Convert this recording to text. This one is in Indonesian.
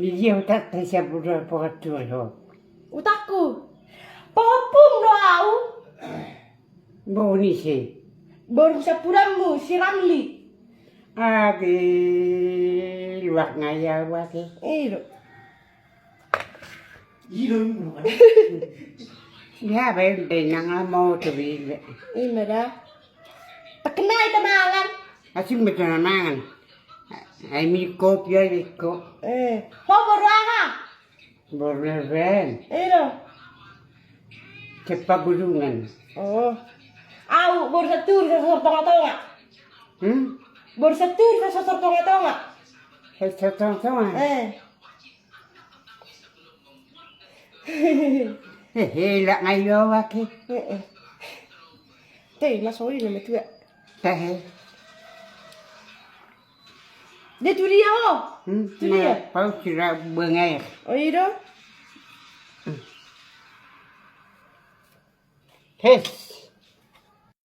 Dia tak tersiap budak pengatur ho. Utakku. Popum lo au. Bau ni si. Baru sepuramu si Ramli. Adi luak ngaya wati. Iyo. Ya baik dengan mau tu bila. Ini dah. Tak kena itu malam. Asyik macam mangan. Ai mi kopi ai ko. Kau baru aha? Borben. Iyo. Cepat budungan. Oh. Au baru satu sosor tonga-tonga. Baru satu sosor tonga-tonga. Setong-tongan. Lak ngayo waki. Teh, masuk ini nama tu. Teh. Dia tu dia oh. Tu dia. Pau kira bengai. Oh iya. Tes.